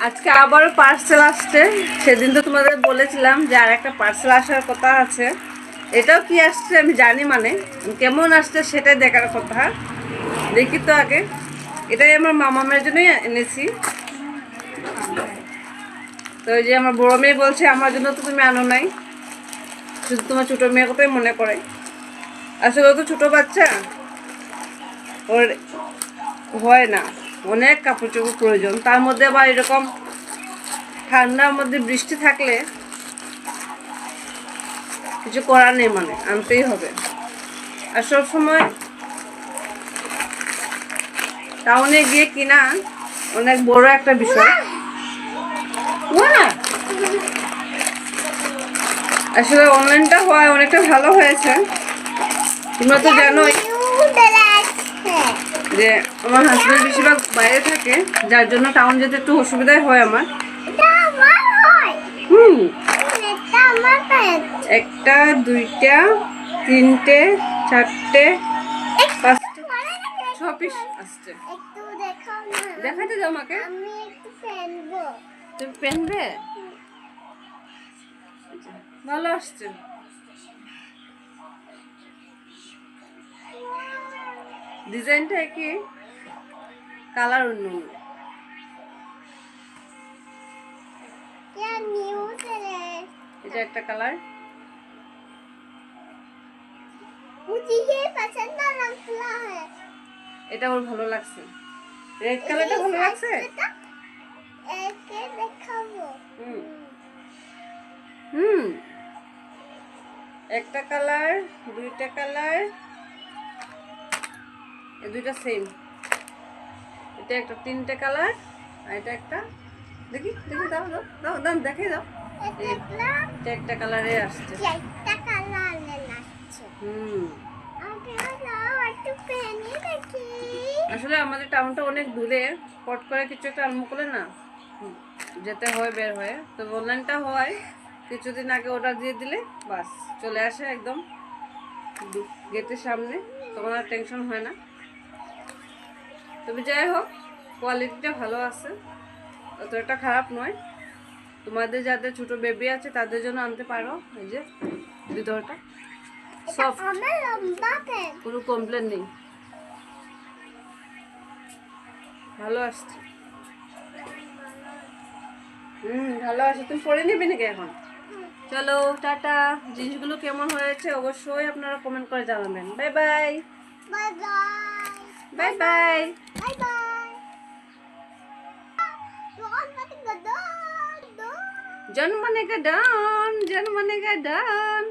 আজকে আবারও পার্সেল আসছে। সেদিন তো তোমাদের বলেছিলাম যে আর একটা পার্সেল আসার কথা আছে। এটাও কি আসছে আমি জানি, মানে কেমন আসছে সেটাই দেখার কথা। দেখি তো আগে। এটাই আমার মামামের জন্যই এনেছি। তো ওই যে আমার বড় মেয়ে বলছে আমার জন্য তো তুমি আনো নাই, শুধু তোমার ছোটো মেয়ের কথাই মনে করে। আসলে ও তো ছোটো বাচ্চা, ওর হয় না, অনেক কাপড় চোপড় প্রয়োজন। তার মধ্যে আবার এরকম ঠান্ডার মধ্যে বৃষ্টি থাকলে কিছু করার নেই, মানে আনতেই হবে। আর সবসময় টাউনে গিয়ে কিনা অনেক বড় একটা বিষয়। আসলে অনলাইনটা হয় অনেকটা ভালো হয়েছে। তোমরা তো জানোই যে আমার হাজবেন্ড বেশিরভাগ বাইরে থাকে, যার জন্য টাউন যেতে একটু অসুবিধাই হয় আমার। একটা, দুইটা, তিনটে, চারটে, পাঁচটা, 6 পিস আসছে। দেখাতে দাও আমাকে। তুমি পেনবে? ভালো আসছে। ডিজাইনটা কি, কালার অন্য। এটা একটা কালার, এটা ওর ভালো লাগছে। রেড কালারটা ভালো লাগছে। একটা কালার, দুইটা কালার, এই দুইটা সেম। এটা একটা, তিনটে কালার, আর এটা একটা। দেখি দেখি, দাও দাও দাও দাও, দেখে দাও। এটা একটা কালারে আসছে। আসলে আমাদের টাউনটা অনেক দূরে, পট করে কিছু একটা আরম্ভ করলে না যেতে হয় বের হয়ে। তো অনলাইনটা হয় কিছুদিন আগে অর্ডার দিয়ে দিলে বাস চলে আসে একদম গেটের সামনে, তখন আর টেনশন হয় না। তবে যাই হোক, কোয়ালিটিটা ভালো আছে, অতটা খারাপ নয়। তোমাদের যাদের ছোট বেবি আছে তাদের জন্য আনতে পারো। এই যে ভিতরটা সফট, কোনো কমপ্লেন নেই, ভালো আসছে। ভালো আছে। তুমি পরে নিবি নাকি এখন? চলো টাটা। জিনিসগুলো কেমন হয়েছে অবশ্যই আপনারা কমেন্ট করে জানাবেন। Bye bye, bye bye, bye bye. জন্মনেগা ডান, জন্মনেগা ডান।